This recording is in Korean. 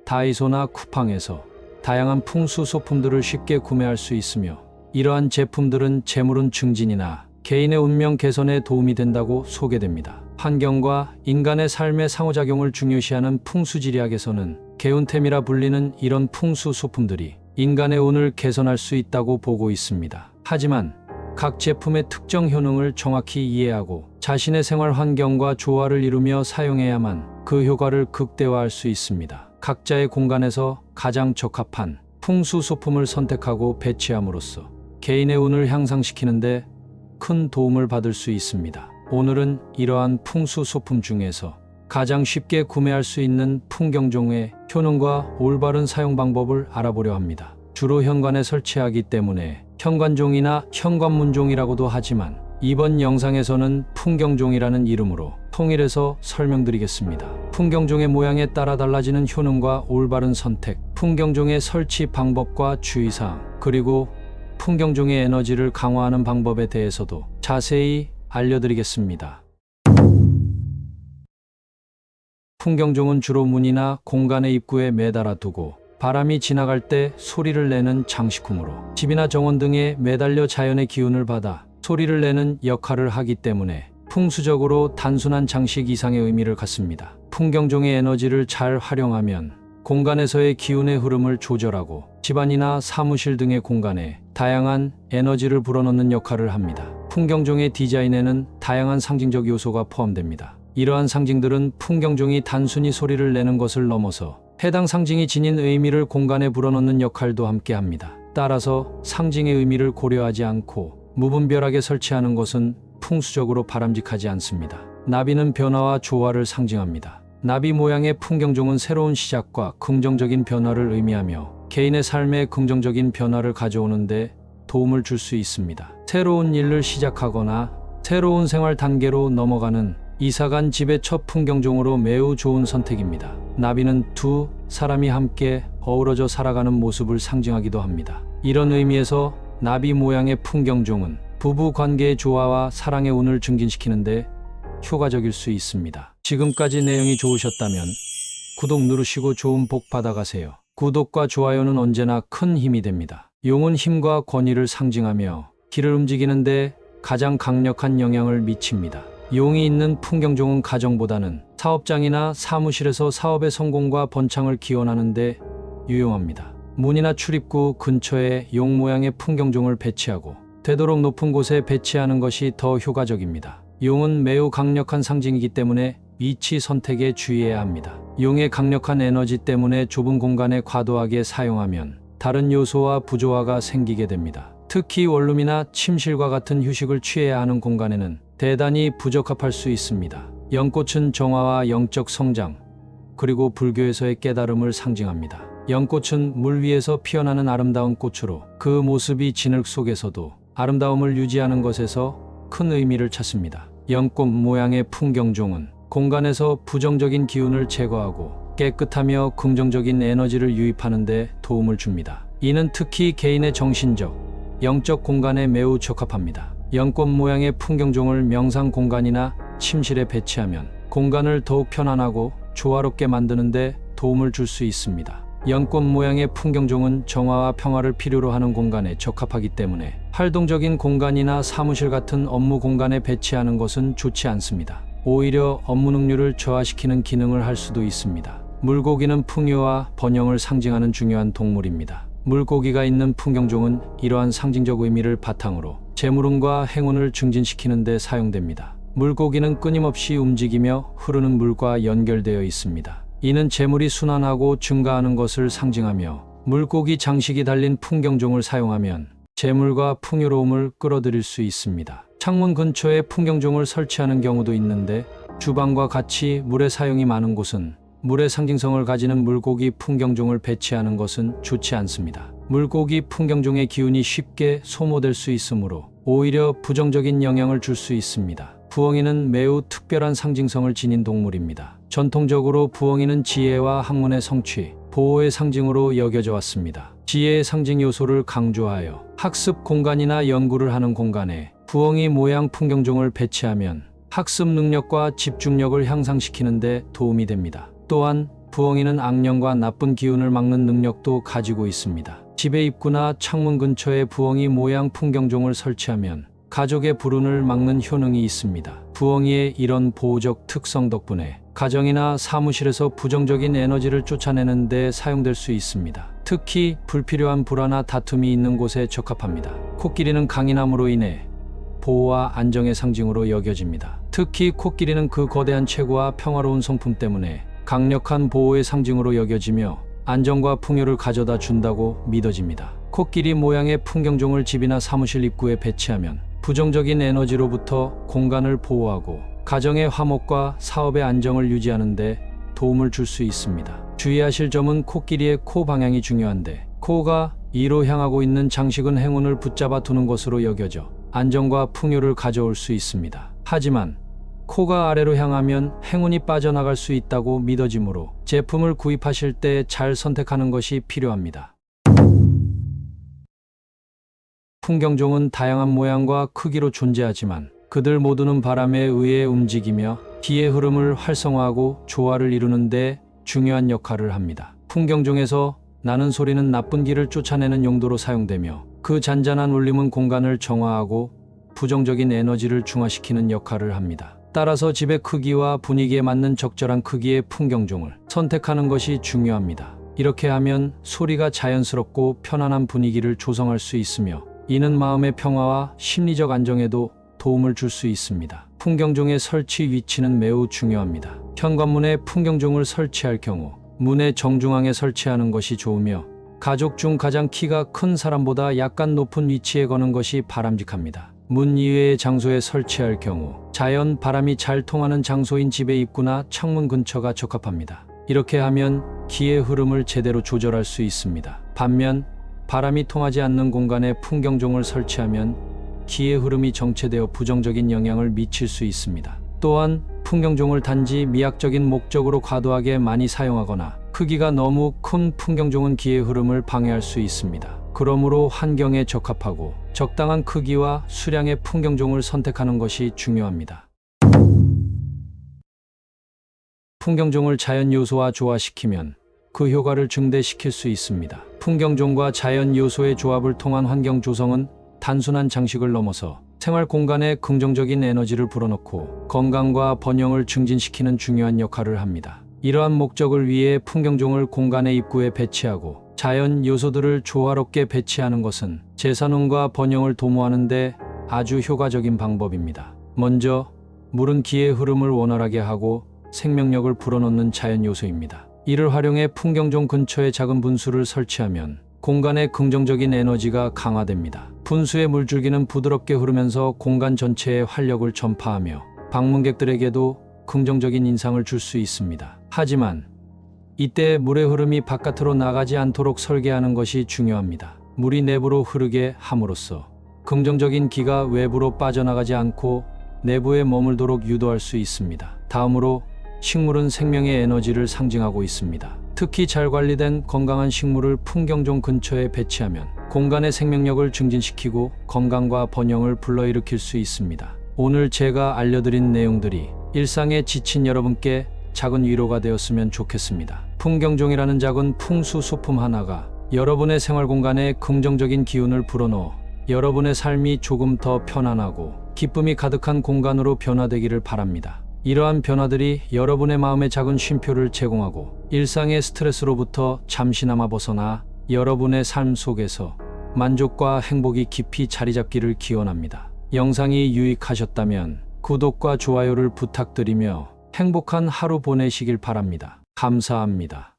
다이소나 쿠팡에서 다양한 풍수 소품들을 쉽게 구매할 수 있으며, 이러한 제품들은 재물운 증진이나 개인의 운명 개선에 도움이 된다고 소개됩니다. 환경과 인간의 삶의 상호작용을 중요시하는 풍수지리학에서는 개운템이라 불리는 이런 풍수 소품들이 인간의 운을 개선할 수 있다고 보고 있습니다. 하지만 각 제품의 특정 효능을 정확히 이해하고 자신의 생활 환경과 조화를 이루며 사용해야만 그 효과를 극대화할 수 있습니다. 각자의 공간에서 가장 적합한 풍수 소품을 선택하고 배치함으로써 개인의 운을 향상시키는데 큰 도움을 받을 수 있습니다. 오늘은 이러한 풍수 소품 중에서 가장 쉽게 구매할 수 있는 풍경종의 효능과 올바른 사용 방법을 알아보려 합니다. 주로 현관에 설치하기 때문에 현관종이나 현관문종이라고도 하지만, 이번 영상에서는 풍경종이라는 이름으로 통일해서 설명드리겠습니다. 풍경종의 모양에 따라 달라지는 효능과 올바른 선택, 풍경종의 설치 방법과 주의사항, 그리고 풍경종의 에너지를 강화하는 방법에 대해서도 자세히 알려드리겠습니다. 풍경종은 주로 문이나 공간의 입구에 매달아 두고 바람이 지나갈 때 소리를 내는 장식품으로 집이나 정원 등에 매달려 자연의 기운을 받아 소리를 내는 역할을 하기 때문에 풍수적으로 단순한 장식 이상의 의미를 갖습니다. 풍경종의 에너지를 잘 활용하면 공간에서의 기운의 흐름을 조절하고 집안이나 사무실 등의 공간에 다양한 에너지를 불어넣는 역할을 합니다. 풍경종의 디자인에는 다양한 상징적 요소가 포함됩니다. 이러한 상징들은 풍경종이 단순히 소리를 내는 것을 넘어서 해당 상징이 지닌 의미를 공간에 불어넣는 역할도 함께 합니다. 따라서 상징의 의미를 고려하지 않고 무분별하게 설치하는 것은 풍수적으로 바람직하지 않습니다. 나비는 변화와 조화를 상징합니다. 나비 모양의 풍경종은 새로운 시작과 긍정적인 변화를 의미하며 개인의 삶에 긍정적인 변화를 가져오는데 도움을 줄 수 있습니다. 새로운 일을 시작하거나 새로운 생활 단계로 넘어가는 이사간 집의 첫 풍경종으로 매우 좋은 선택입니다. 나비는 두 사람이 함께 어우러져 살아가는 모습을 상징하기도 합니다. 이런 의미에서 나비 모양의 풍경종은 부부 관계의 조화와 사랑의 운을 증진시키는데 효과적일 수 있습니다. 지금까지 내용이 좋으셨다면 구독 누르시고 좋은 복 받아가세요. 구독과 좋아요는 언제나 큰 힘이 됩니다. 용은 힘과 권위를 상징하며 길을 움직이는데 가장 강력한 영향을 미칩니다. 용이 있는 풍경종은 가정보다는 사업장이나 사무실에서 사업의 성공과 번창을 기원하는 데 유용합니다. 문이나 출입구 근처에 용 모양의 풍경종을 배치하고 되도록 높은 곳에 배치하는 것이 더 효과적입니다. 용은 매우 강력한 상징이기 때문에 위치 선택에 주의해야 합니다. 용의 강력한 에너지 때문에 좁은 공간에 과도하게 사용하면 다른 요소와 부조화가 생기게 됩니다. 특히 원룸이나 침실과 같은 휴식을 취해야 하는 공간에는 대단히 부적합할 수 있습니다. 연꽃은 정화와 영적 성장, 그리고 불교에서의 깨달음을 상징합니다. 연꽃은 물 위에서 피어나는 아름다운 꽃으로 그 모습이 진흙 속에서도 아름다움을 유지하는 것에서 큰 의미를 찾습니다. 연꽃 모양의 풍경종은 공간에서 부정적인 기운을 제거하고 깨끗하며 긍정적인 에너지를 유입하는 데 도움을 줍니다. 이는 특히 개인의 정신적, 영적 공간에 매우 적합합니다. 연꽃 모양의 풍경종을 명상 공간이나 침실에 배치하면 공간을 더욱 편안하고 조화롭게 만드는 데 도움을 줄 수 있습니다. 연꽃 모양의 풍경종은 정화와 평화를 필요로 하는 공간에 적합하기 때문에 활동적인 공간이나 사무실 같은 업무 공간에 배치하는 것은 좋지 않습니다. 오히려 업무 능률을 저하시키는 기능을 할 수도 있습니다. 물고기는 풍요와 번영을 상징하는 중요한 동물입니다. 물고기가 있는 풍경종은 이러한 상징적 의미를 바탕으로 재물운과 행운을 증진시키는 데 사용됩니다. 물고기는 끊임없이 움직이며 흐르는 물과 연결되어 있습니다. 이는 재물이 순환하고 증가하는 것을 상징하며, 물고기 장식이 달린 풍경종을 사용하면 재물과 풍요로움을 끌어들일 수 있습니다. 창문 근처에 풍경종을 설치하는 경우도 있는데, 주방과 같이 물의 사용이 많은 곳은 물의 상징성을 가지는 물고기 풍경종을 배치하는 것은 좋지 않습니다. 물고기 풍경종의 기운이 쉽게 소모될 수 있으므로 오히려 부정적인 영향을 줄 수 있습니다. 부엉이는 매우 특별한 상징성을 지닌 동물입니다. 전통적으로 부엉이는 지혜와 학문의 성취, 보호의 상징으로 여겨져 왔습니다. 지혜의 상징 요소를 강조하여 학습 공간이나 연구를 하는 공간에 부엉이 모양 풍경종을 배치하면 학습 능력과 집중력을 향상시키는 데 도움이 됩니다. 또한 부엉이는 악령과 나쁜 기운을 막는 능력도 가지고 있습니다. 집의 입구나 창문 근처에 부엉이 모양 풍경종을 설치하면 가족의 불운을 막는 효능이 있습니다. 부엉이의 이런 보호적 특성 덕분에 가정이나 사무실에서 부정적인 에너지를 쫓아내는 데 사용될 수 있습니다. 특히 불필요한 불화나 다툼이 있는 곳에 적합합니다. 코끼리는 강인함으로 인해 보호와 안정의 상징으로 여겨집니다. 특히 코끼리는 그 거대한 체구와 평화로운 성품 때문에 강력한 보호의 상징으로 여겨지며 안정과 풍요를 가져다 준다고 믿어집니다. 코끼리 모양의 풍경종을 집이나 사무실 입구에 배치하면 부정적인 에너지로부터 공간을 보호하고 가정의 화목과 사업의 안정을 유지하는 데 도움을 줄 수 있습니다. 주의하실 점은 코끼리의 코 방향이 중요한데, 코가 이로 향하고 있는 장식은 행운을 붙잡아 두는 것으로 여겨져 안정과 풍요를 가져올 수 있습니다. 하지만 코가 아래로 향하면 행운이 빠져나갈 수 있다고 믿어지므로 제품을 구입하실 때 잘 선택하는 것이 필요합니다. 풍경종은 다양한 모양과 크기로 존재하지만 그들 모두는 바람에 의해 움직이며 기의 흐름을 활성화하고 조화를 이루는 데 중요한 역할을 합니다. 풍경종에서 나는 소리는 나쁜 기를 쫓아내는 용도로 사용되며 그 잔잔한 울림은 공간을 정화하고 부정적인 에너지를 중화시키는 역할을 합니다. 따라서 집의 크기와 분위기에 맞는 적절한 크기의 풍경종을 선택하는 것이 중요합니다. 이렇게 하면 소리가 자연스럽고 편안한 분위기를 조성할 수 있으며 이는 마음의 평화와 심리적 안정에도 도움을 줄 수 있습니다. 풍경종의 설치 위치는 매우 중요합니다. 현관문에 풍경종을 설치할 경우 문의 정중앙에 설치하는 것이 좋으며 가족 중 가장 키가 큰 사람보다 약간 높은 위치에 거는 것이 바람직합니다. 문 이외의 장소에 설치할 경우 자연 바람이 잘 통하는 장소인 집의 입구나 창문 근처가 적합합니다. 이렇게 하면 기의 흐름을 제대로 조절할 수 있습니다. 반면 바람이 통하지 않는 공간에 풍경종을 설치하면 기의 흐름이 정체되어 부정적인 영향을 미칠 수 있습니다. 또한 풍경종을 단지 미학적인 목적으로 과도하게 많이 사용하거나 크기가 너무 큰 풍경종은 기의 흐름을 방해할 수 있습니다. 그러므로 환경에 적합하고 적당한 크기와 수량의 풍경종을 선택하는 것이 중요합니다. 풍경종을 자연 요소와 조화시키면 그 효과를 증대시킬 수 있습니다. 풍경종과 자연 요소의 조합을 통한 환경 조성은 단순한 장식을 넘어서 생활 공간에 긍정적인 에너지를 불어넣고 건강과 번영을 증진시키는 중요한 역할을 합니다. 이러한 목적을 위해 풍경종을 공간의 입구에 배치하고 자연 요소들을 조화롭게 배치하는 것은 재산운과 번영을 도모하는 데 아주 효과적인 방법입니다. 먼저 물은 기의 흐름을 원활하게 하고 생명력을 불어넣는 자연 요소입니다. 이를 활용해 풍경종 근처에 작은 분수를 설치하면 공간의 긍정적인 에너지가 강화됩니다. 분수의 물줄기는 부드럽게 흐르면서 공간 전체에 활력을 전파하며 방문객들에게도 긍정적인 인상을 줄 수 있습니다. 하지만 이때 물의 흐름이 바깥으로 나가지 않도록 설계하는 것이 중요합니다. 물이 내부로 흐르게 함으로써 긍정적인 기가 외부로 빠져나가지 않고 내부에 머물도록 유도할 수 있습니다. 다음으로 식물은 생명의 에너지를 상징하고 있습니다. 특히 잘 관리된 건강한 식물을 풍경종 근처에 배치하면 공간의 생명력을 증진시키고 건강과 번영을 불러일으킬 수 있습니다. 오늘 제가 알려드린 내용들이 일상에 지친 여러분께 작은 위로가 되었으면 좋겠습니다. 풍경종이라는 작은 풍수 소품 하나가 여러분의 생활 공간에 긍정적인 기운을 불어넣어 여러분의 삶이 조금 더 편안하고 기쁨이 가득한 공간으로 변화되기를 바랍니다. 이러한 변화들이 여러분의 마음에 작은 쉼표를 제공하고 일상의 스트레스로부터 잠시나마 벗어나 여러분의 삶 속에서 만족과 행복이 깊이 자리 잡기를 기원합니다. 영상이 유익하셨다면 구독과 좋아요를 부탁드리며 행복한 하루 보내시길 바랍니다. 감사합니다.